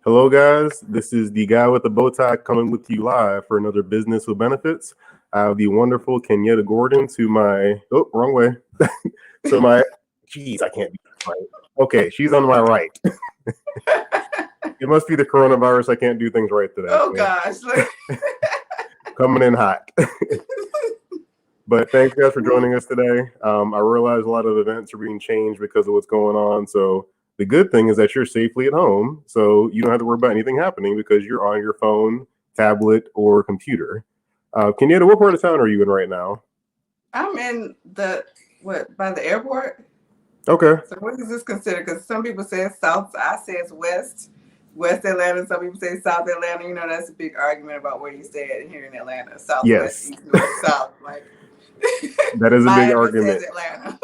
Hello, guys. This is the guy with the bow tie coming with you live for another Business with Benefits. I have the wonderful Kenyetta Gordon to my, oh, wrong way. To my, geez, I can't be right. Okay, she's on my right. It must be the coronavirus. I can't do things right today. Oh So gosh. coming in hot. But thanks, guys, for joining us today. I realize a lot of events are being changed because of what's going on. So the good thing is that you're safely at home, so you don't have to worry about anything happening because you're on your phone, tablet, or computer. Kenyetta, what part of town are you in right now? I'm in by the airport. Okay. So what is this considered? Because some people say it's south, I say it's West Atlanta. Some people say South Atlanta. You know, that's a big argument about where you stay at here in Atlanta. Southwest, Yes, east, north, south. Like that is a big Miami argument. says Atlanta.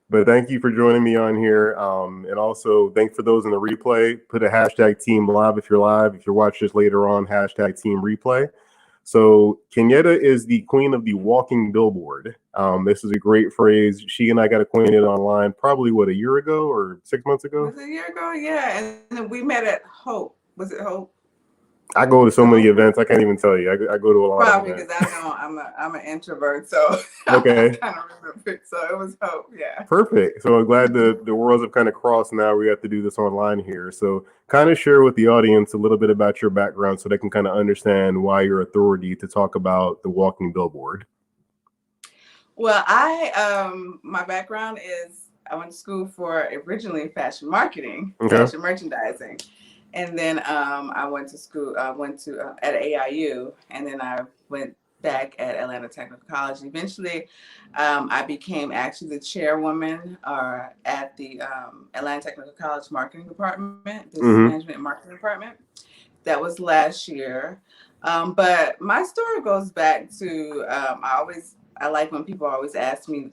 But thank you for joining me on here. And also, thanks for those in the replay. Put a hashtag team live if you're live. If you're watching this later on, hashtag team replay. So Kenyetta is the queen of the walking billboard. This is a great phrase. She and I got acquainted online probably, a year ago or 6 months ago? Was it a year ago? Yeah. And then we met at Hope. Was it Hope? I go to so many events, I can't even tell you. I go to a lot Probably of because events. I know I'm an introvert, so I Okay. kind of remember it. So it was Hope, yeah. Perfect. So I'm glad the worlds have kind of crossed now. We have to do this online here. So kind of share with the audience a little bit about your background so they can kind of understand why your authority to talk about the walking billboard. Well, my background is I went to school for originally fashion marketing, Okay. fashion merchandising, and then I went to school. I went to at AIU, and then I went back at Atlanta Technical College. Eventually, I became actually the chairwoman at the Atlanta Technical College Marketing Department, Business Mm-hmm. Management and Marketing Department. That was last year. But my story goes back to I like when people always ask me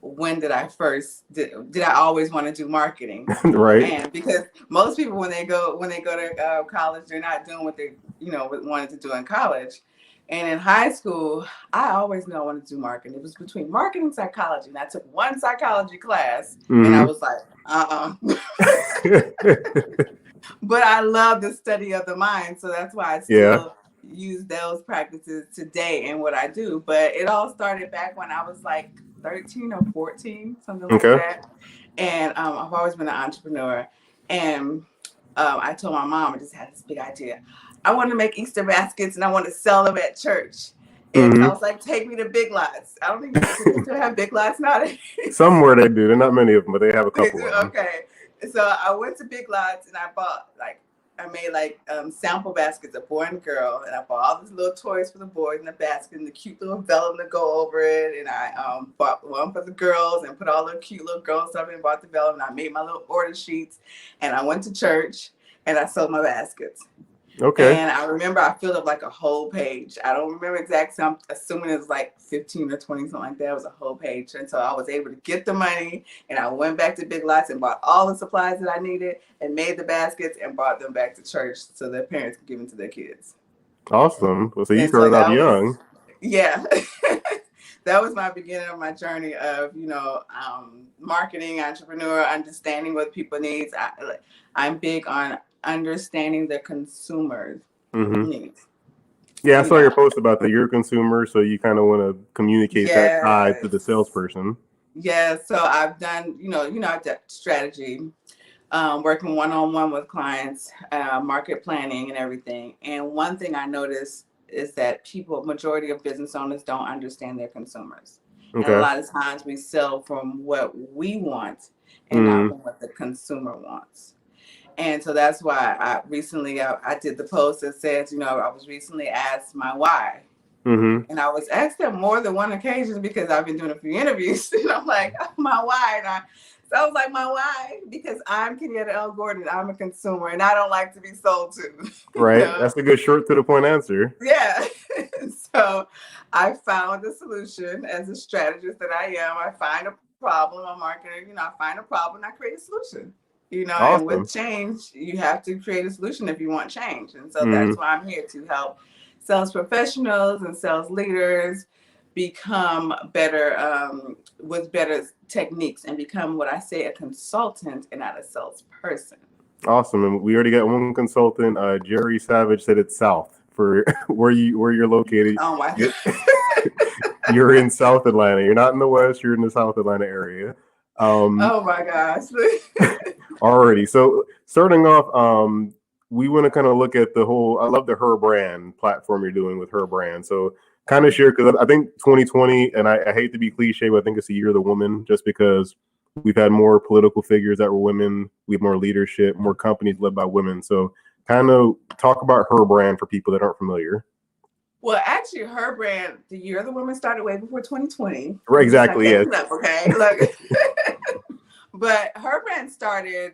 when did I first did I always want to do marketing? Right. And because most people when they go to college, they're not doing what they wanted to do in college. And in high school, I always knew I wanted to do marketing. It was between marketing and psychology, and I took one psychology class, and I Mm-hmm. was like, But I love the study of the mind, so that's why I Yeah. still use those practices today in what I do. But it all started back when I was like 13 or 14, something like Okay. that. And I've always been an entrepreneur. And I told my mom, I just had this big idea. I want to make Easter baskets and I want to sell them at church. And I Mm-hmm. was like, take me to Big Lots. I don't think do they still have Big Lots nowadays. Somewhere they do. They're not many of them, but they have a They couple do? of them. Okay. So I went to Big Lots and I made sample baskets of boy and girl, and I bought all these little toys for the boys in the basket and the cute little vellum to go over it. And I bought one for the girls and put all the cute little girl stuff in and bought the vellum. And I made my little order sheets, and I went to church and I sold my baskets. Okay. And I remember I filled up like a whole page. I don't remember exactly. So I'm assuming it was like 15 or 20, something like that. It was a whole page. And so I was able to get the money and I went back to Big Lots and bought all the supplies that I needed and made the baskets and brought them back to church so their parents could give them to their kids. Awesome. Well, so you And so started off that was, young. yeah, that was my beginning of my journey of, marketing, entrepreneur, understanding what people need. I'm big on understanding the consumers Mm-hmm. needs. Yeah, I You saw your know, post about that. You're a consumer, so you kind of want to communicate that side to the yes, salesperson. yes. So I've done, I've done strategy, working one-on-one with clients, market planning and everything. And one thing I noticed is that majority of business owners don't understand their consumers. And a Okay. lot of times we sell from what we want and not Mm-hmm. from what the consumer wants. And so that's why I did the post that says, I was recently asked my why. Mm-hmm. And I was asked that more than one occasion because I've been doing a few interviews. And I'm like, oh, my why? So I was like, my why? Because I'm Kenyetta L. Gordon. I'm a consumer and I don't like to be sold to. Right. That's a good short to the point answer. Yeah. So I found a solution as a strategist that I am. I find a problem, a marketer, I find a problem and I create a solution. And with Awesome. change, you have to create a solution if you want change. And so that's Mm-hmm. why I'm here to help sales professionals and sales leaders become better with better techniques and become what I say a consultant and not a salesperson. Awesome. And we already got one consultant. Jerry Savage said it's south for where you're located. Oh my You- God. You're in South Atlanta. You're not in the West. You're in the South Atlanta area. Oh my gosh. Already. So starting off, we want to kind of look at the whole. I love the Her Brand platform you're doing with Her Brand. So kind of share, because I think 2020, and I hate to be cliche, but I think it's the year of the woman, just because we've had more political figures that were women, we have more leadership, more companies led by women. So kind of talk about Her Brand for people that aren't familiar. Well, actually, Her Brand, the year of the woman started way before 2020. Right, I'm just not exactly. Yeah. catching up, okay? Look, but Her Brand started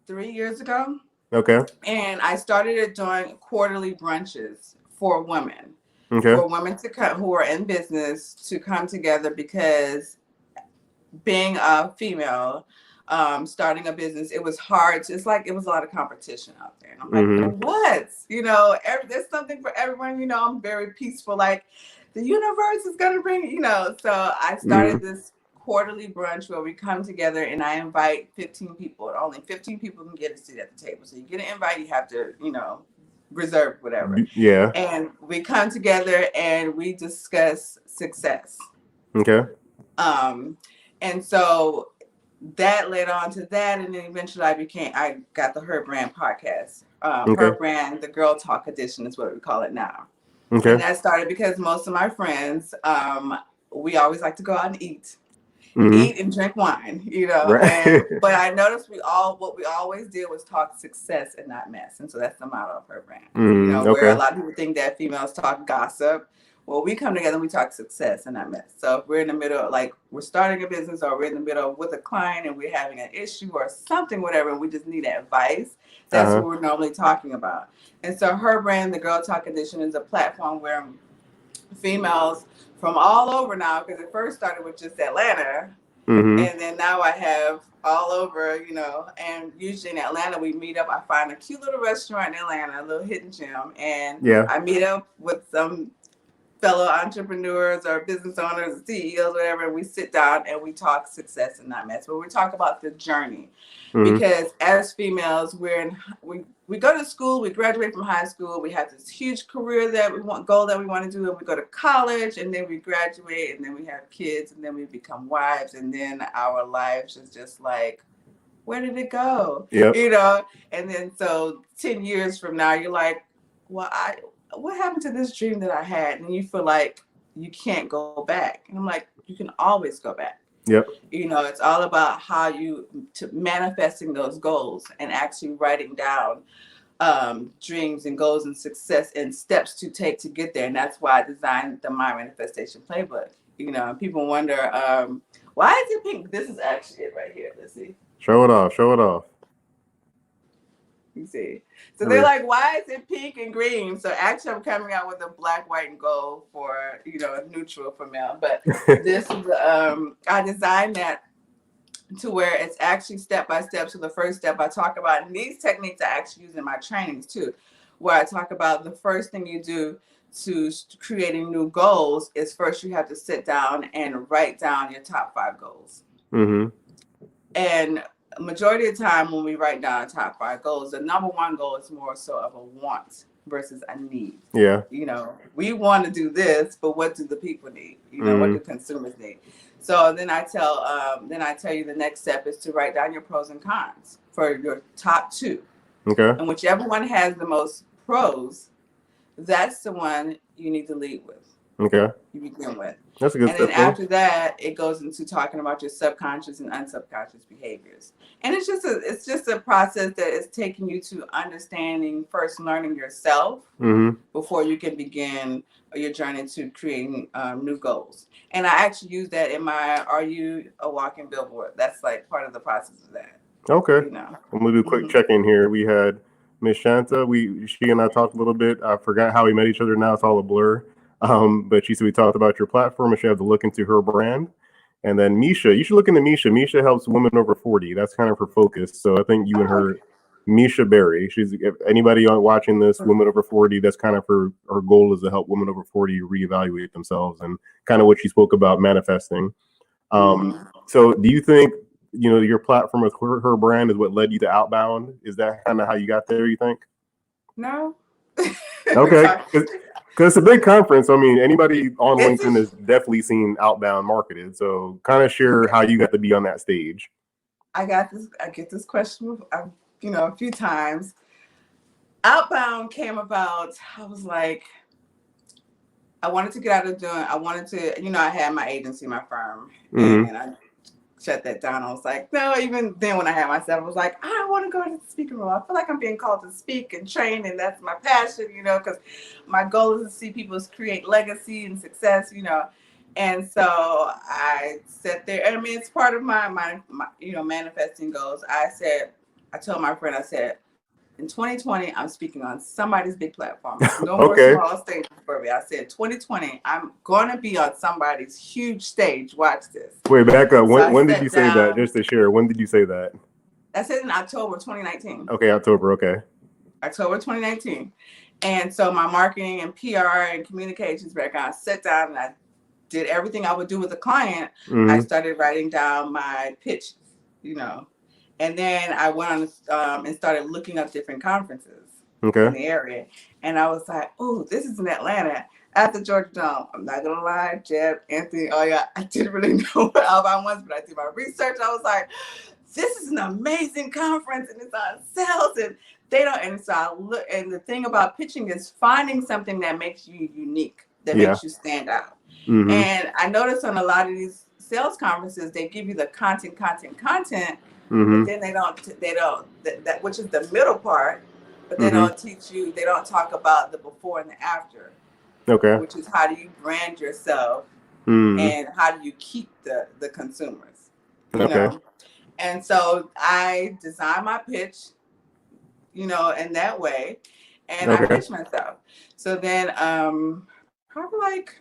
3 years ago. Okay. And I started it doing quarterly brunches for women, Okay. for women to come who are in business to come together, because being a female, starting a business, it was hard. It's like it was a lot of competition out there. And I'm like, Mm-hmm. what? There's something for everyone. I'm very peaceful. Like the universe is going to bring, So I started this quarterly brunch where we come together and I invite 15 people. Only 15 people can get a seat at the table. So you get an invite, you have to, reserve whatever. Yeah. And we come together and we discuss success. Okay. And so that led on to that, and then eventually I got the Her Brand podcast. Okay. Her Brand, the Girl Talk edition is what we call it now. Okay. And that started because most of my friends, we always like to go out and eat and drink wine, Right. but I noticed what we always did was talk success and not mess. And so that's the motto of Her Brand, where a lot of people think that females talk gossip. Well, we come together and we talk success and not mess. So if we're in the middle, like we're starting a business or we're in the middle with a client and we're having an issue or something, whatever, and we just need advice, that's what we're normally talking about. And so Her Brand, the Girl Talk Edition, is a platform where females from all over now, because it first started with just Atlanta, and then now I have all over, and usually in Atlanta we meet up. I find a cute little restaurant in Atlanta, a little hidden gem, and I meet up with some fellow entrepreneurs or business owners, CEOs, whatever, and we sit down and we talk success and not mess. But we talk about the journey, because as females, we go to school, we graduate from high school, we have this huge career goal that we want to do, and we go to college, and then we graduate, and then we have kids, and then we become wives, and then our lives is just like, where did it go? Yep. And then so 10 years from now, you're like, well, what happened to this dream that I had? And you feel like you can't go back. And I'm like, you can always go back. Yep. It's all about how manifesting those goals and actually writing down dreams and goals and success and steps to take to get there. And that's why I designed the My Manifestation Playbook. And people wonder, why is it pink? This is actually it right here. Let's see. Show it off. Show it off. You see. So they're like, why is it pink and green? So actually I'm coming out with a black, white, and gold for, neutral for male. But this is, I designed that to where it's actually step by step. So the first step I talk about, and these techniques I actually use in my trainings too, where I talk about the first thing you do to creating new goals is first you have to sit down and write down your top 5 goals. And majority of the time when we write down our top 5 goals, the number 1 goal is more so of a want versus a need. Yeah. We want to do this, but what do the people need? What do consumers need? So then I tell you the next step is to write down your pros and cons for your top 2. Okay. And whichever one has the most pros, that's the one you need to lead with. Okay. You begin with. That's a good step. And then after that, it goes into talking about your subconscious and unsubconscious behaviors. And it's just a process that is taking you to understanding, first learning yourself before you can begin your journey to creating new goals. And I actually use that in my Are You A Walking Billboard? That's like part of the process of that. Okay. I'm gonna do a quick check-in here. We had Miss Shanta. She and I talked a little bit. I forgot how we met each other now. It's all a blur. But she said we talked about your platform and she had to look into Her Brand. And then Misha, you should look into Misha. Misha helps women over 40. That's kind of her focus. So I think you and her, Misha Berry, if anybody watching this, women over 40, that's kind of her goal is to help women over 40 reevaluate themselves and kind of what she spoke about manifesting. So do you think your platform with her brand is what led you to Outbound. Is that kind of how you got there, you think? No. Okay. Because it's a big conference. I mean, anybody on It's LinkedIn has definitely seen Outbound marketed. So kind of share how you got to be on that stage. I get this question, a few times. Outbound came about, I was like, I wanted to get out of I wanted to, I had my agency, my firm, and I shut that down. I was like, no, even then when I had myself, I was like, I want to go to the speaking role. I feel like I'm being called to speak and train, and that's my passion, because my goal is to see people create legacy and success, And so I sat there. I mean, it's part of my manifesting goals. I told my friend, I said, in 2020, I'm speaking on somebody's big platform. No more small stages for me. I said, 2020, I'm going to be on somebody's huge stage. Watch this. Wait, back up. When did you say that? Just to share, when did you say that? I said in October 2019. Okay, October. Okay. October 2019. And so my marketing and PR and communications background, I sat down and I did everything I would do with a client. I started writing down my pitch, And then I went on and started looking up different conferences in the area. And I was like, oh, this is in Atlanta at the Georgia Dome. I'm not going to lie, Jeb, Anthony, I didn't really know what Outbound was, but I did my research. I was like, this is an amazing conference and it's on sales and they don't. And so I look, and the thing about pitching is finding something that makes you unique, that makes you stand out. And I noticed on a lot of these sales conferences, they give you the content, but then they don't, that which is the middle part, but they don't teach you, they don't talk about the before and the after. Okay. Which is how do you brand yourself and how do you keep the consumers, you know? And so I designed my pitch, in that way, and I pitched myself. So then probably like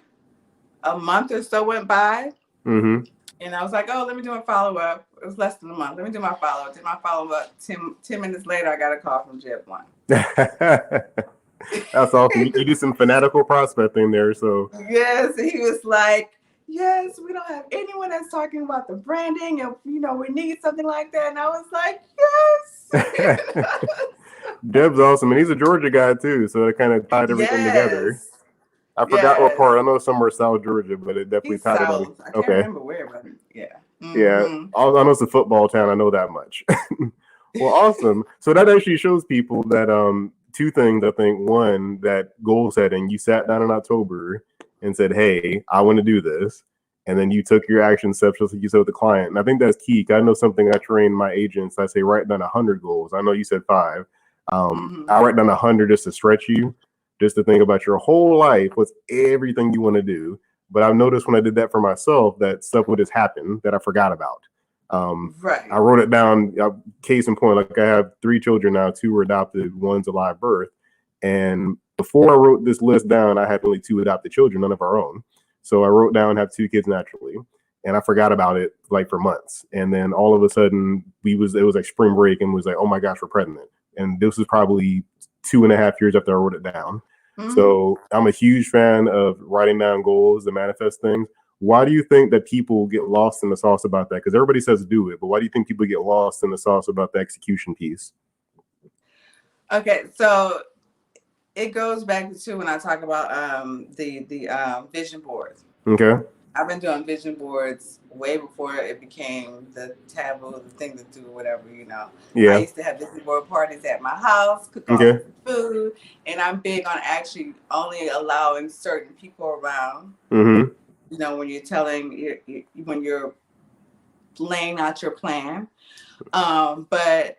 a month or so went by. And I was like, oh, let me do my follow-up. It was less than a month. Let me do my follow-up. Did my follow-up. 10 minutes later, I got a call from Jeb One. That's awesome. You do some fanatical prospecting there. So yes, he was like, yes, we don't have anyone that's talking about the branding. And, we need something like that. And I was like, yes. Jeb's awesome. And he's a Georgia guy, too. So it kind of tied everything together. I forgot what part. I know somewhere South Georgia, but it definitely tied it all. I can't remember where, but yeah. Yeah. I know it's a football town. I know that much. Well, awesome. So that actually shows people that two things, I think. One, that goal setting, you sat down in October and said, hey, I want to do this. And then you took your action steps just like you said with the client. And I think that's key. I know something I train my agents. I say, write down 100 goals. I know you said 5. I write down 100 just to stretch you. Just to think about your whole life, what's everything you want to do. But I've noticed when I did that for myself, that stuff would just happen that I forgot about. I wrote it down, case in point, like I have 3 children now, 2 were adopted, 1's a live birth. And before I wrote this list down, I had only 2 adopted children, none of our own. So I wrote down, have 2 kids naturally. And I forgot about it like for months. And then all of a sudden it was like spring break and was like, oh my gosh, we're pregnant. And this was probably 2.5 years after I wrote it down. So I'm a huge fan of writing down goals to manifest things. Why do you think that people get lost in the sauce about that? Because everybody says do it, but why do you think people get lost in the sauce about the execution piece? Okay, so it goes back to when I talk about the vision boards. Okay. I've been doing vision boards way before it became the taboo, the thing to do, whatever, Yeah. I used to have vision board parties at my house, cook all this food, and I'm big on actually only allowing certain people around. When you're when you're laying out your plan. But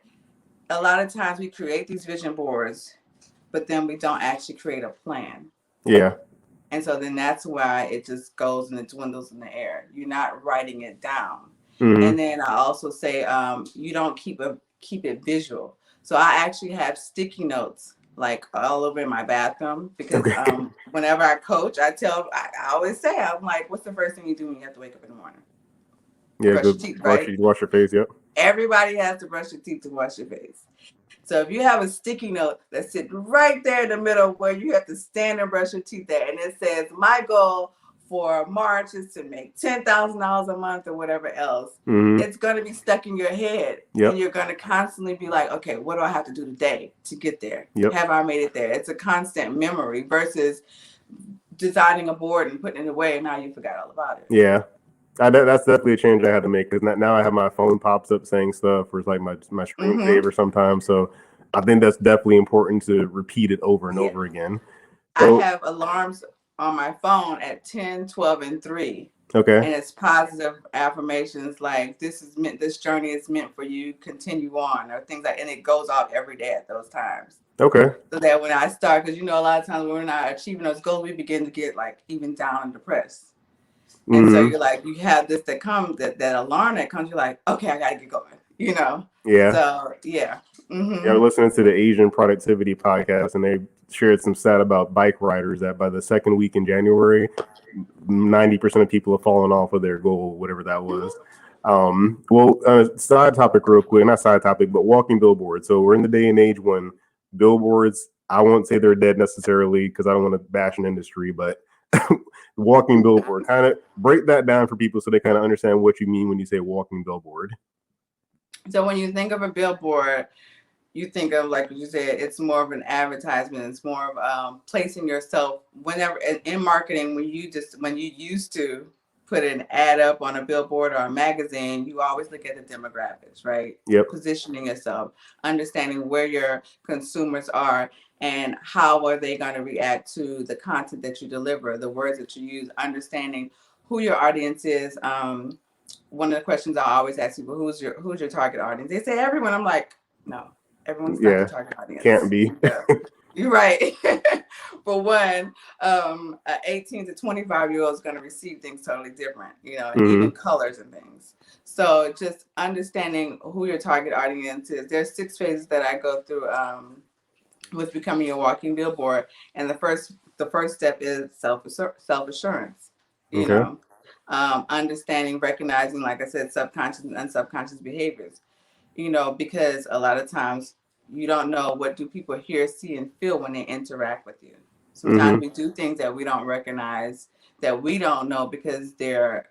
a lot of times we create these vision boards, but then we don't actually create a plan. Yeah. And so then that's why it just goes and it dwindles in the air. You're not writing it down. And then I also say you don't keep it visual. So I actually have sticky notes like all over in my bathroom because whenever I coach, I always say, I'm like, what's the first thing you do when you have to wake up in the morning? Yeah, brush your teeth, right? Wash your face, yep. Everybody has to brush your teeth to wash your face. So if you have a sticky note that sits right there in the middle where you have to stand and brush your teeth there, and it says, my goal for March is to make $10,000 a month or whatever else, it's going to be stuck in your head. Yep. And you're going to constantly be like, okay, what do I have to do today to get there? Yep. Have I made it there? It's a constant memory versus designing a board and putting it away and now you forgot all about it. Yeah. That's definitely a change I had to make, because now I have my phone pops up saying stuff, or it's like my screen saver sometimes. So I think that's definitely important to repeat it over and over again. So, I have alarms on my phone at 10, 12, and 3. Okay. And it's positive affirmations like this journey is meant for you, continue on, or things like, and it goes off every day at those times. Okay. So that when I start, because a lot of times when we're not achieving those goals, we begin to get like even down and depressed. And so you're like, you have this that comes, that alarm that comes, you're like, okay, I gotta get going, Yeah. So yeah. Yeah, I was listening to the Asian Productivity podcast, and they shared some stat about bike riders that by the second week in January, 90% of people have fallen off of their goal, whatever that was. Side topic real quick, not side topic, but walking billboards. So we're in the day and age when billboards, I won't say they're dead necessarily because I don't want to bash an industry, but walking billboard, kind of break that down for people so they kind of understand what you mean when you say walking billboard. So when you think of a billboard, you think of, like you said, it's more of an advertisement. It's more of placing yourself whenever in marketing. When you used to put an ad up on a billboard or a magazine, you always look at the demographics, right? Yep. Positioning yourself, understanding where your consumers are and how are they going to react to the content that you deliver, the words that you use, understanding who your audience is. One of the questions I always ask people, who's your target audience? They say everyone. I'm like, no. Everyone's not the target audience. Can't be. You're right. For one, an 18 to 25-year-old is going to receive things totally different, and even colors and things. So just understanding who your target audience is. There's 6 phases that I go through with becoming a walking billboard, and the first step is self-assurance. Understanding, recognizing, like I said, subconscious and unsubconscious behaviors. Because a lot of times you don't know what do people hear, see, and feel when they interact with you. Sometimes we do things that we don't recognize, that we don't know because they're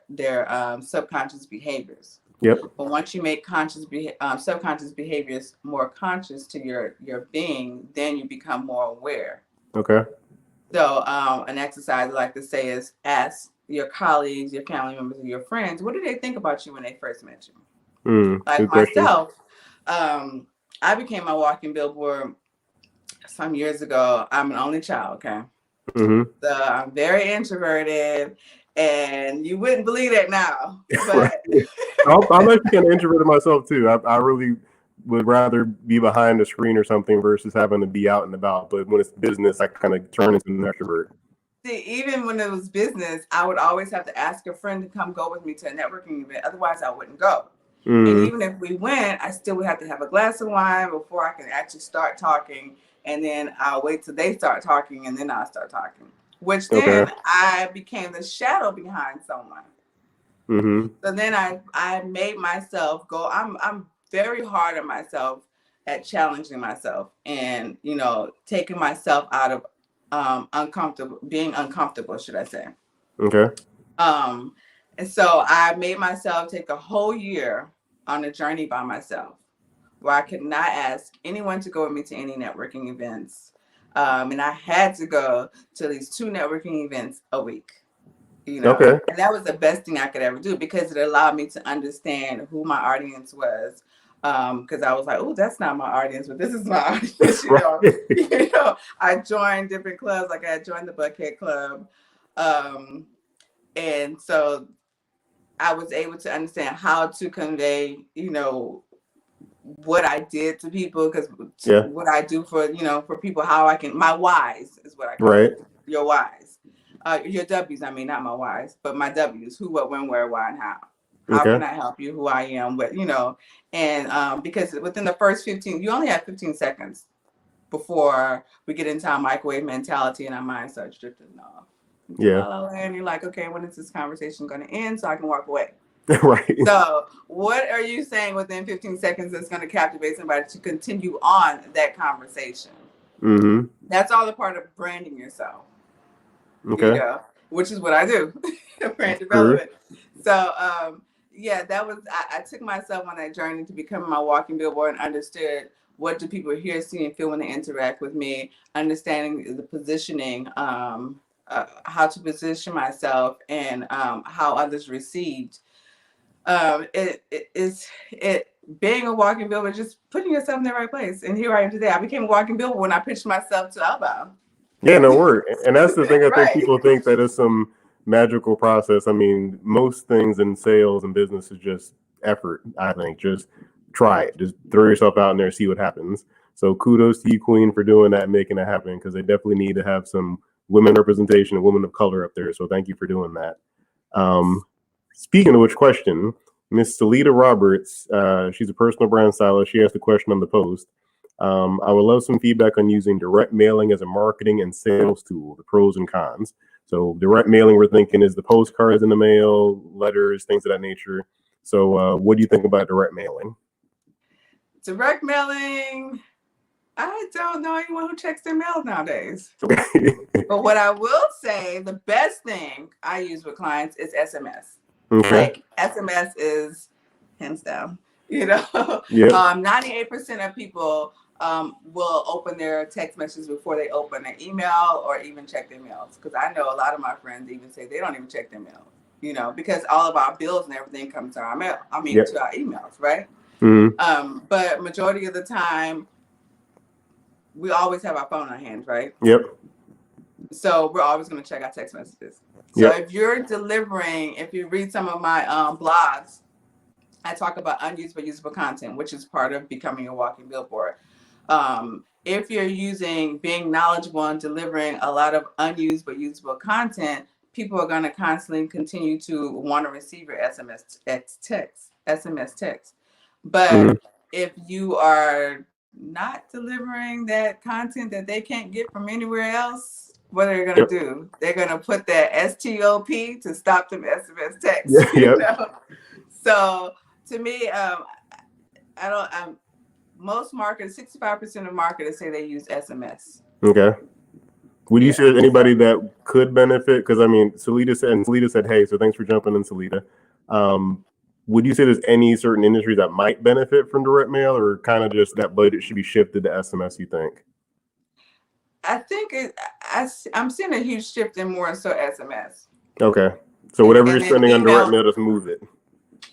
subconscious behaviors. Yep. But once you make subconscious behaviors more conscious to your being, then you become more aware. Okay. So an exercise I like to say is ask your colleagues, your family members, and your friends, what do they think about you when they first met you? Like myself, I became my walking billboard some years ago. I'm an only child, okay? So I'm very introverted, and you wouldn't believe that now. But I'm actually kind of introverted myself too. I really would rather be behind a screen or something versus having to be out and about. But when it's business, I kind of turn into an extrovert. See, even when it was business, I would always have to ask a friend to come go with me to a networking event. Otherwise, I wouldn't go. And even if we went, I still would have to have a glass of wine before I can actually start talking. And then I'll wait till they start talking, and then I'll start talking. Which then I became the shadow behind someone. So then I made myself go. I'm very hard on myself at challenging myself and taking myself out of being uncomfortable, should I say? Okay. And so I made myself take a whole year on a journey by myself, where I could not ask anyone to go with me to any networking events. And I had to go to at least 2 networking events a week. Okay. And that was the best thing I could ever do because it allowed me to understand who my audience was. Because I was like, oh, that's not my audience, but this is my audience. I joined different clubs, like I joined the Buckhead Club. And so I was able to understand how to convey, what I did to people, because what I do for, for people, how I can, my whys is what I call it. Your whys. Your W's, I mean, not my whys, but my W's, who, what, when, where, why, and how. How can I help you, who I am, what, and because within the first 15, you only have 15 seconds before we get into our microwave mentality and our mind starts drifting off. And you're like, okay, when is this conversation going to end so I can walk away? Right. So what are you saying within 15 seconds that's going to captivate somebody to continue on that conversation? That's all a part of branding yourself. Okay. which is what I do, brand True. development. So, yeah, I took myself on that journey to becoming my walking billboard and understood what do people hear, see, and feel when they interact with me, understanding the positioning, how to position myself, and how others received. It being a walking billboard, just putting yourself in the right place. And here I am today. I became a walking billboard when I pitched myself to Outbound. Yeah, no word. And that's the thing. I think Right. people think that it's some magical process. I mean, most things in sales and business is just effort. I think just try it. Just throw yourself out in there, see what happens. So kudos to you, Queen, for doing that and making it happen, because they definitely need to have some women representation and women of color up there. So thank you for doing that. Speaking of which, question, Miss Salita Roberts, she's a personal brand stylist. She asked a question on the post. I would love some feedback on using direct mailing as a marketing and sales tool, the pros and cons. So direct mailing, we're thinking, is the postcards in the mail, letters, things of that nature. So what do you think about direct mailing? Direct mailing, I don't know anyone who checks their mail nowadays. But what I will say, the best thing I use with clients is SMS. Okay. Like SMS is hands down. Yeah. 98% of people will open their text messages before they open an email or even check their mails. Because I know a lot of my friends even say they don't even check their mail. Because all of our bills and everything come to our mail. To our emails, right? Mm-hmm. But majority of the time, we always have our phone in our hands, right? Yep. So we're always going to check our text messages. So if you're delivering, if you read some of my blogs, I talk about unused but usable content, which is part of becoming a walking billboard. If you're being knowledgeable and delivering a lot of unused but usable content, people are going to constantly continue to want to receive your SMS text. But if you are not delivering that content that they can't get from anywhere else, what are they going to do? They're going to put that STOP to stop them SMS texts. So to me, most marketers, 65% of marketers say they use SMS. Okay. Would you say there's anybody that could benefit? Because I mean, Salita said, hey, so thanks for jumping in, Salita. Would you say there's any certain industries that might benefit from direct mail, or kind of just that budget should be shifted to SMS, you think? I think I'm seeing a huge shift in more so SMS. Okay. So whatever you're spending on direct mail, just move it.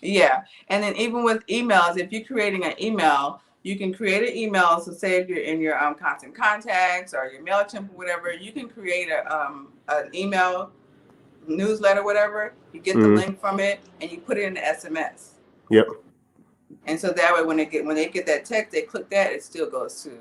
Yeah. And then even with emails, if you're creating an email, you can create an email. So say if you're in your constant contacts or your MailChimp or whatever, you can create an email newsletter, whatever. You get the link from it and you put it in the SMS. Yep. And so that way when they get that text, they click that, it still goes to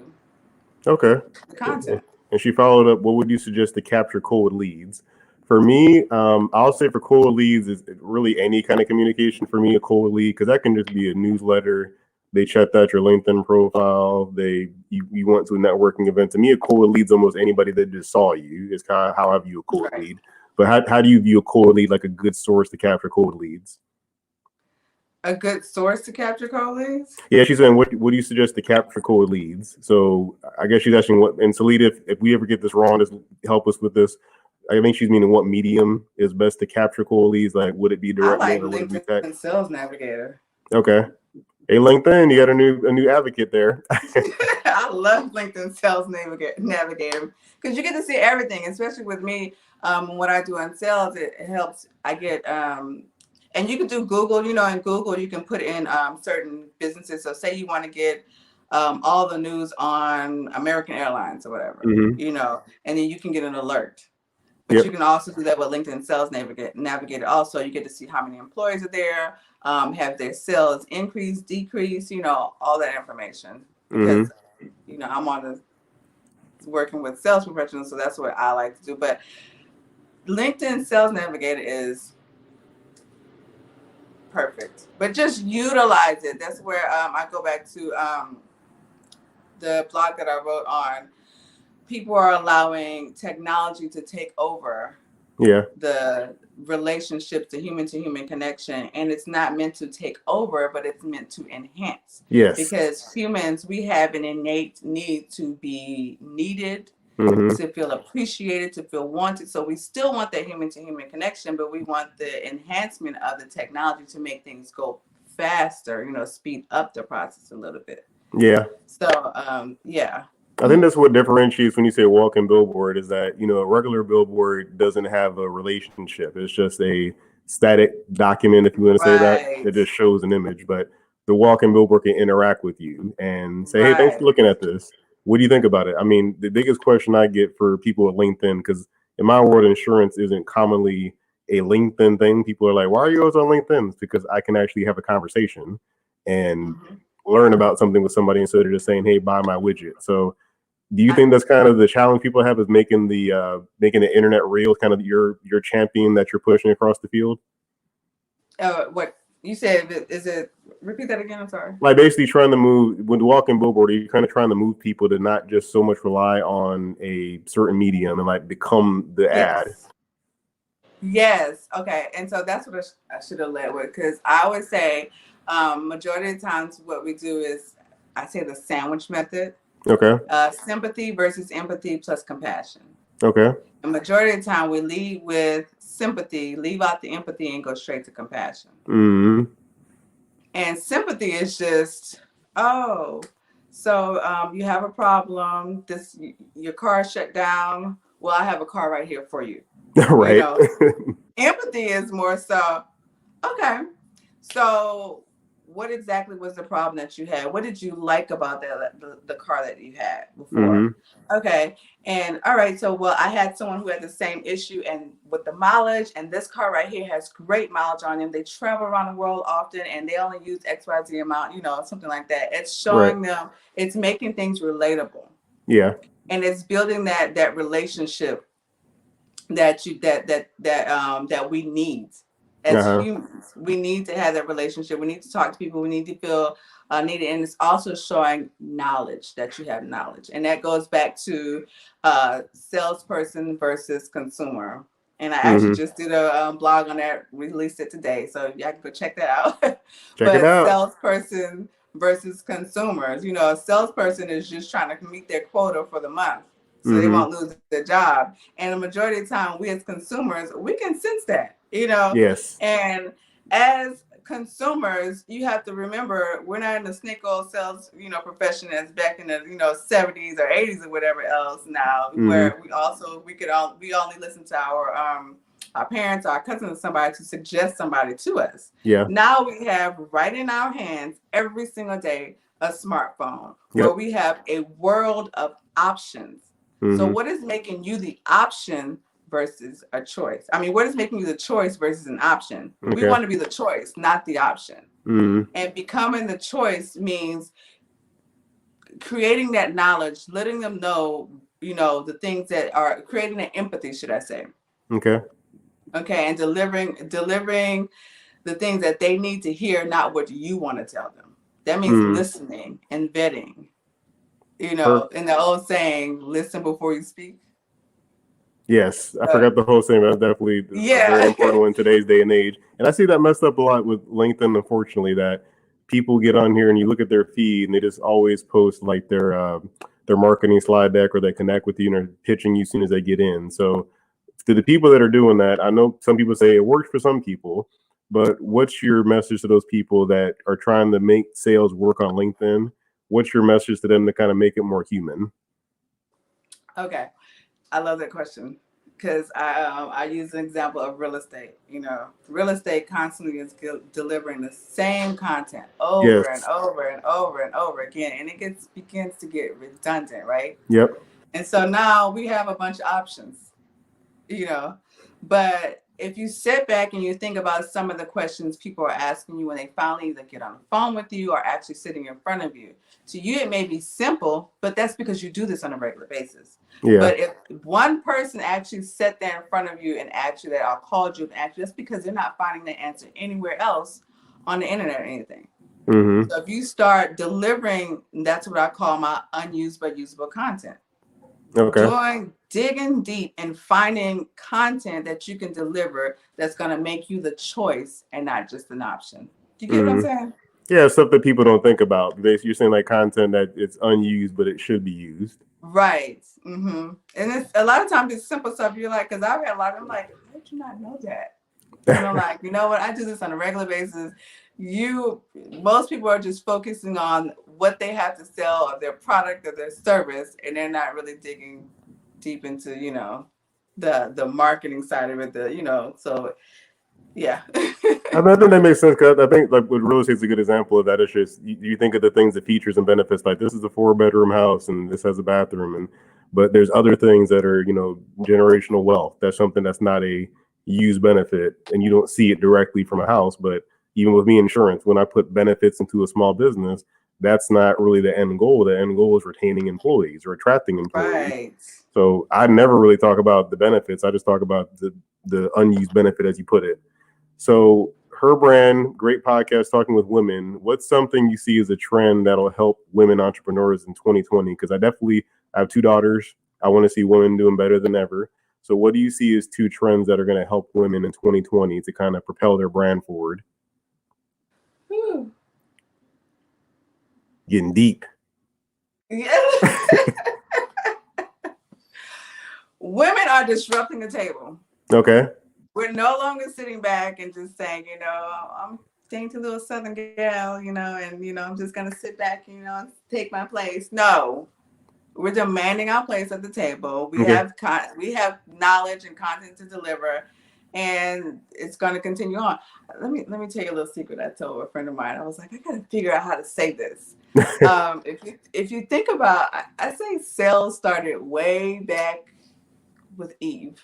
the content. And she followed up, what would you suggest to capture cold leads? For me, I'll say for cold leads is really any kind of communication. For me, a cold lead, because that can just be a newsletter. They checked out your LinkedIn profile. You went to a networking event. To me, a cold lead's almost anybody that just saw you. It's kind of how I view a cold lead. But how do you view a cold lead, like a good source to capture cold leads? A good source to capture cold leads? Yeah, she's saying, what do you suggest to capture cold leads? So I guess she's asking what, and Salita, if we ever get this wrong, just help us with this. I think she's meaning what medium is best to capture cold leads. Like, would it be direct mail or would it be text? LinkedIn Sales Navigator. Okay. Hey, LinkedIn, you got a new advocate there. I love LinkedIn Sales Navigator because you get to see everything, especially with me. What I do in sales, it helps. I get, and you can do Google. In Google, you can put in certain businesses. So say you want to get all the news on American Airlines or whatever, and then you can get an alert. But you can also do that with LinkedIn Sales Navigator. Also, you get to see how many employees are there, have their sales increase, decrease, all that information. Because, I'm working with sales professionals, so that's what I like to do. But LinkedIn Sales Navigator is perfect. But just utilize it. That's where I go back to the blog that I wrote on. People are allowing technology to take over the relationships, the human-to-human connection. And it's not meant to take over, but it's meant to enhance. Yes. Because humans, we have an innate need to be needed, Mm-hmm. to feel appreciated, to feel wanted. So we still want that human to human connection, but we want the enhancement of the technology to make things go faster, speed up the process a little bit. Yeah. So, yeah. I think that's what differentiates when you say walking billboard is that, a regular billboard doesn't have a relationship. It's just a static document, if you want to say that. Right. It just shows an image. But the walking billboard can interact with you and say, hey, thanks for Right. looking at this. What do you think about it? I mean, the biggest question I get for people at LinkedIn, because in my world, insurance isn't commonly a LinkedIn thing. People are like, why are you always on LinkedIn? It's because I can actually have a conversation and Mhm. learn about something with somebody instead of just saying, hey, buy my widget. So do you I, think that's kind of the challenge people have is making the internet real, kind of your champion that you're pushing across the field? what you said, is it, repeat that again? I'm sorry. Like basically trying to move when walking billboard, you're kind of trying to move people to not just so much rely on a certain medium and like become the ad. Yes. Yes. Okay. And so that's what I should have led with, because I always say, majority of the times what we do is, I say the sandwich method, Okay. sympathy versus empathy plus compassion. Okay. The majority of the time we lead with sympathy, leave out the empathy, and go straight to compassion. Mm-hmm. And sympathy is just, oh, so you have a problem. Your car shut down. Well, I have a car right here for you. Right. Empathy is more so, okay, so what exactly was the problem that you had? What did you like about the car that you had before? Mm-hmm. Okay, and all right, so well, I had someone who had the same issue, and with the mileage, and this car right here has great mileage on them. They travel around the world often, and they only use XYZ amount, something like that. It's Right. showing them, it's making things relatable, Yeah. and it's building that relationship that we need as Uh-huh. humans. We need to have that relationship. We need to talk to people. We need to feel needed, and it's also showing knowledge, that you have knowledge, and that goes back to salesperson versus consumer. And I actually Mm-hmm. just did a blog on that, released it today, so y'all can go check that out. Check it But out. salesperson versus consumers, a salesperson is just trying to meet their quota for the month, so they Mm-hmm. won't lose their job. And the majority of the time, we as consumers, we can sense that, Yes. And as consumers, you have to remember, we're not in the snake oil sales, profession as back in the, 70s or 80s or whatever else now, Mm-hmm. where we only listen to our parents, our cousins, or somebody to suggest somebody to us. Yeah. Now we have right in our hands every single day a smartphone where Yep. we have a world of options. So Mm-hmm. what is making you the option versus a choice? I mean, what is making you the choice versus an option? We Okay. want to be the choice, not the option. Mm-hmm. And becoming the choice means creating that knowledge, letting them know, the things that are creating an empathy, should I say. Okay. Okay, and delivering the things that they need to hear, not what you want to tell them. That means Mm-hmm. listening and vetting. Per- In the old saying, listen before you speak. Yes, I Uh, forgot the whole thing. That's definitely a very yeah. important one in today's day and age. And I see that messed up a lot with LinkedIn, unfortunately, that people get on here and you look at their feed and they just always post like their marketing slide deck or they connect with you and are pitching you as soon as they get in. So to the people that are doing that, I know some people say it works for some people, but what's your message to those people that are trying to make sales work on LinkedIn? What's your message to them to kind of make it more human? Okay. I love that question, because I use an example of real estate. Real estate constantly is delivering the same content over and Yes. over and over and over again, and it begins to get redundant, right? Yep. And so now we have a bunch of options, you know. But if you sit back and you think about some of the questions people are asking you when they finally either get on the phone with you or actually sitting in front of you, to you it may be simple, but that's because you do this on a regular basis. Yeah. But if one person actually sat there in front of you and asked you that, or called you and asked you, that's because they're not finding the answer anywhere else on the internet or anything. Mm-hmm. So if you start delivering, that's what I call my unused but usable content. Okay. Digging deep and finding content that you can deliver that's going to make you the choice and not just an option. Do you get what I'm Mm-hmm. saying? Yeah, stuff that people don't think about. You're saying like content that it's unused, but it should be used. Right. And it's a lot of times it's simple stuff. You're like, because I've had a lot. I'm like, how did you not know that? And I'm like, you know what? I do this on a regular basis. Most people are just focusing on what they have to sell or their product or their service, and they're not really digging deep into, the marketing side of it. So yeah. I think that makes sense because I think like what real estate is a good example of that. It's just you think of the things, the features and benefits. Like this is a 4-bedroom house and this has a bathroom, but there's other things that are generational wealth. That's something that's not a used benefit, and you don't see it directly from a house. But even with me insurance, when I put benefits into a small business, that's not really the end goal. The end goal is retaining employees or attracting employees. Right. So I never really talk about the benefits. I just talk about the unused benefit, as you put it. So her brand, great podcast, talking with women. What's something you see as a trend that'll help women entrepreneurs in 2020? Because I have 2 daughters. I want to see women doing better than ever. So what do you see as 2 trends that are going to help women in 2020 to kind of propel their brand forward? Whew. Getting deep. Yeah. Women are disrupting the table. Okay. We're no longer sitting back and just saying, I'm dainty little Southern gal, and I'm just gonna sit back, and take my place. No, we're demanding our place at the table. We have knowledge and content to deliver, and it's going to continue on. Let me tell you a little secret I told a friend of mine. I was like, I got to figure out how to say this. If you think about, I say sales started way back with Eve.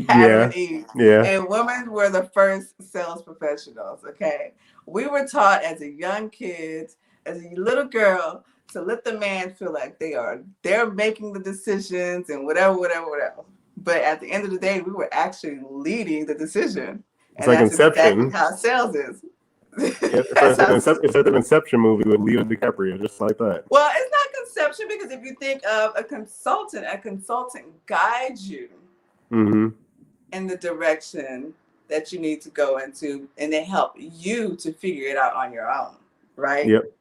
Adam and Eve. Yeah. And women were the first sales professionals. Okay. We were taught as a young kid, as a little girl, to let the man feel like they're making the decisions and whatever. But at the end of the day, we were actually leading the decision. It's like that's Inception. exactly how sales is. It's like an Inception movie with Leo DiCaprio, just like that. Well, it's not Conception, because if you think of a consultant guides you in the direction that you need to go into, and they help you to figure it out on your own, right? Yep.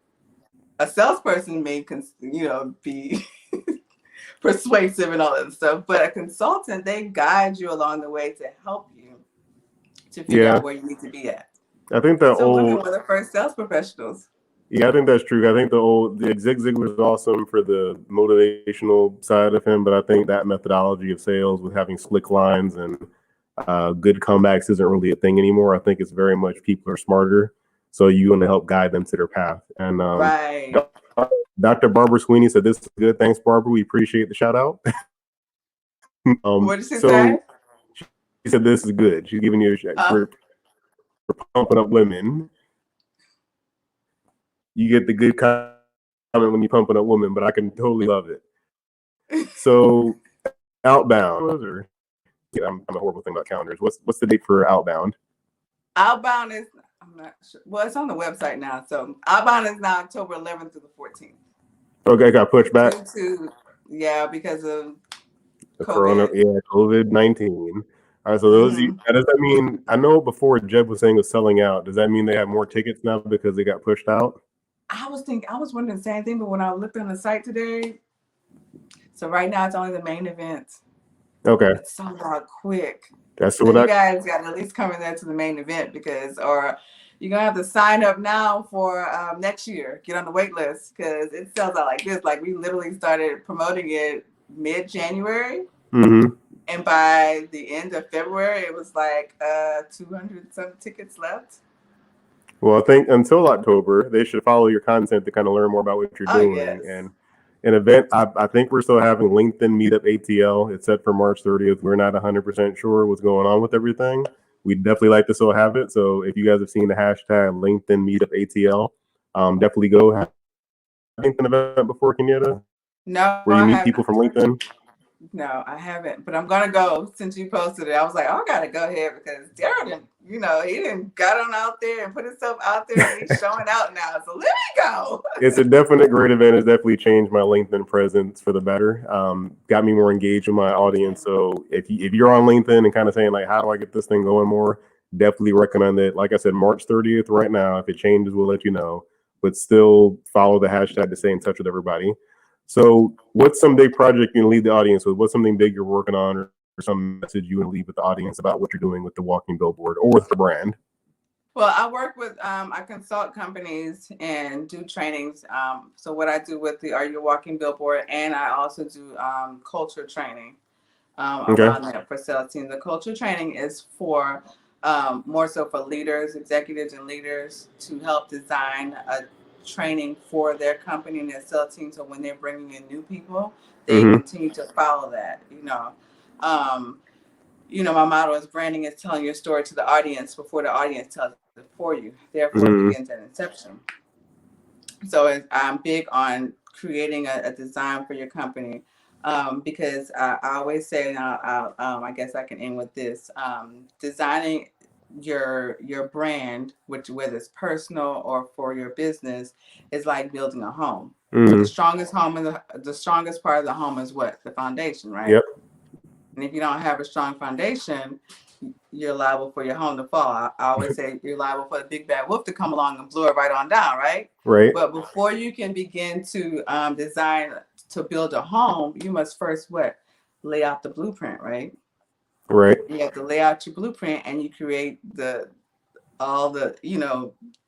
A salesperson may be persuasive and all that stuff, but a consultant, they guide you along the way to help you to figure out where you need to be at. I think women were the first sales professionals. Yeah, I think that's true. I think the Zig Ziglar is awesome for the motivational side of him, but I think that methodology of sales with having slick lines and good comebacks isn't really a thing anymore. I think it's very much people are smarter, so you want to help guide them to their path. And right. Dr. Barbara Sweeney said this is good. Thanks, Barbara. We appreciate the shout out. What did she say? She said this is good. She's giving you a shout for pumping up women. You get the good comment when you're pumping up women, but I can totally love it. So, Outbound, I'm a horrible thing about calendars. What's the date for Outbound? Outbound is, I'm not sure. Well, it's on the website now. So Outbound is now October 11th through the 14th. Okay, got pushed back. Because of COVID. COVID-19. All right, so those does that mean, I know before Jeb was saying it was selling out. Does that mean they have more tickets now because they got pushed out? I was wondering the same thing, but when I looked on the site today, so right now it's only the main event. Okay. It's sold out quick. That's so what you guys got to at least come in there to the main event, or you're gonna have to sign up now for next year. Get on the wait list because it sells out like this. Like we literally started promoting it mid-January, and by the end of February, it was like 200 some tickets left. Well, I think until October, they should follow your content to kind of learn more about what you're doing. Yes. And an event, I think we're still having LinkedIn Meetup ATL. It's set for March 30th. We're not 100% sure what's going on with everything. We'd definitely like to still have it. So if you guys have seen the hashtag LinkedIn Meetup ATL, definitely go. Have a LinkedIn event before, Kenyatta? No. Where you meet people from LinkedIn? No, I haven't, but I'm gonna go since you posted it. I was like, I gotta go ahead because Darren, he didn't got on out there and put himself out there, and he's showing out now. So let me go. It's a definite great event. It's definitely changed my LinkedIn presence for the better. Got me more engaged with my audience. So if you're on LinkedIn and kind of saying like, how do I get this thing going more? definitely recommend it. Like I said, March 30th right now. If it changes, we'll let you know. But still follow the hashtag to stay in touch with everybody. So what's some big project you can leave the audience with? What's something big you're working on, or some message you want to leave with the audience about what you're doing with the Walking Billboard or with the brand? Well, I work with, I consult companies and do trainings. So what I do with the Are You A Walking Billboard, and I also do culture training around that for sales teams. The culture training is for more so for leaders, executives and leaders to help design a training for their company and their sales team. So when they're bringing in new people, they continue to follow that, my motto is branding is telling your story to the audience before the audience tells it for you. Therefore, it begins at inception. So I'm big on creating a design for your company because I always say, and I guess I can end with this: designing your brand, whether it's personal or for your business, is like building a home. The strongest home and the strongest part of the home is what? The foundation, right? Yep. And if you don't have a strong foundation, you're liable for your home to fall. I always say you're liable for the big bad wolf to come along and blow it right on down, right? Right. But before you can begin to design to build a home, you must first lay out the blueprint, right? Right. You have to lay out your blueprint, and you create all the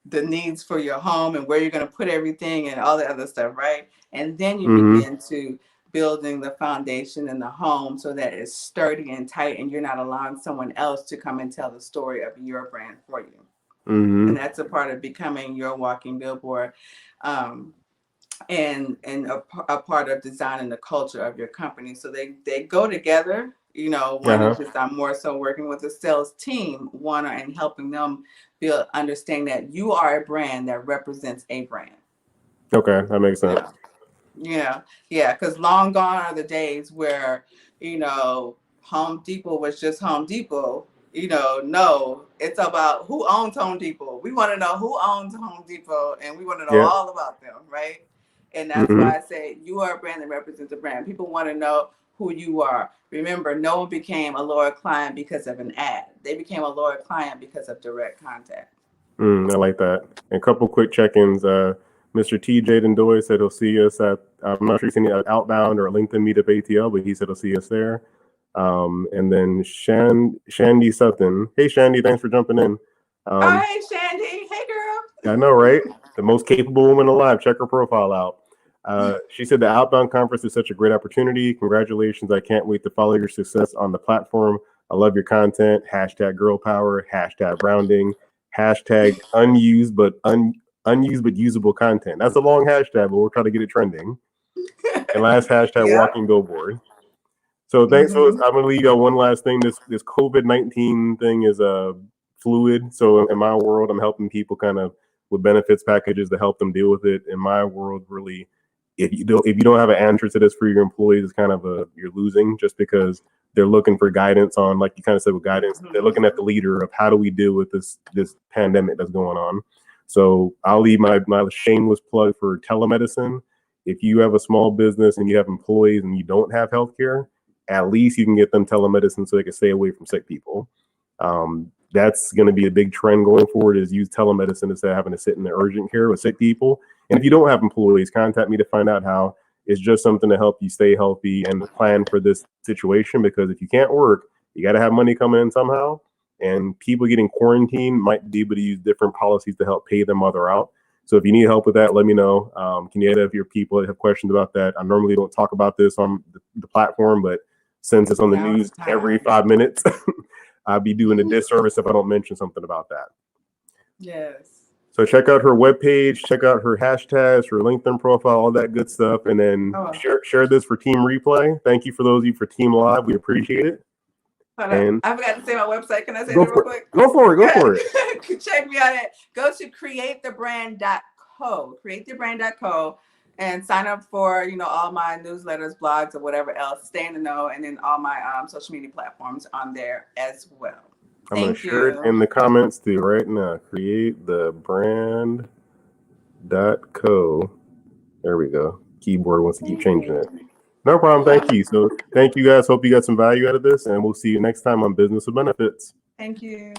the needs for your home and where you're going to put everything and all the other stuff, right? And then you begin to building the foundation in the home so that it's sturdy and tight, and you're not allowing someone else to come and tell the story of your brand for you. And that's a part of becoming your walking billboard, and a part of designing the culture of your company. So they go together. One is just I'm more so working with the sales team, and helping them understand that you are a brand that represents a brand. Okay, that makes sense. Yeah, because long gone are the days where, Home Depot was just Home Depot. No, it's about who owns Home Depot. We want to know who owns Home Depot, and we want to know all about them, right? And that's why I say you are a brand that represents a brand. People want to know who you are. Remember, no one became a loyal client because of an ad. They became a loyal client because of direct contact. I like that. And a couple quick check-ins. Mr. TJ Dendoy said he'll see us at, I'm not sure he's any Outbound or LinkedIn Meetup ATL, but he said he'll see us there. And then Shandy Sutton. Hey, Shandy, thanks for jumping in. Hey, Shandy. Hey, girl. I know, right? The most capable woman alive. Check her profile out. She said the Outbound conference is such a great opportunity. Congratulations. I can't wait to follow your success on the platform. I love your content. Hashtag girl power. Hashtag branding. Hashtag unused but usable content. That's a long hashtag, but we'll try to get it trending. And last hashtag walking billboard. So thanks. So I'm gonna leave y'all one last thing. This COVID-19 thing is fluid. So in my world, I'm helping people kind of with benefits packages to help them deal with it. In my world, really, if you don't have an answer to this for your employees, it's kind of you're losing, just because they're looking for guidance on, like you kind of said with guidance, they're looking at the leader of how do we deal with this pandemic that's going on. So I'll leave my shameless plug for telemedicine. If you have a small business and you have employees and you don't have healthcare, at least you can get them telemedicine so they can stay away from sick people. That's going to be a big trend going forward, is use telemedicine instead of having to sit in the urgent care with sick people. And if you don't have employees, contact me to find out how. It's just something to help you stay healthy and plan for this situation, because if you can't work, you got to have money coming in somehow. And people getting quarantined might be able to use different policies to help pay them while they're out. So if you need help with that, let me know. Can you add if your people that have questions about that? I normally don't talk about this on the platform, but since it's on the news every 5 minutes, I'll be doing a disservice if I don't mention something about that. Yes. So check out her webpage, check out her hashtags, her LinkedIn profile, all that good stuff. And then share this for Team Replay. Thank you for those of you for Team Live. We appreciate it. And I forgot to say my website. Can I say that real quick? Go for it. Check me out at go to createthebrand.co. Createthebrand.co. And sign up for, all my newsletters, blogs, or whatever else. Stay in the know, and then all my social media platforms on there as well. I'm going to share it in the comments too right now. Createthebrand.co. There we go. Keyboard wants to keep changing it. No problem. Thank you. So thank you guys. Hope you got some value out of this, and we'll see you next time on Business with Benefits. Thank you.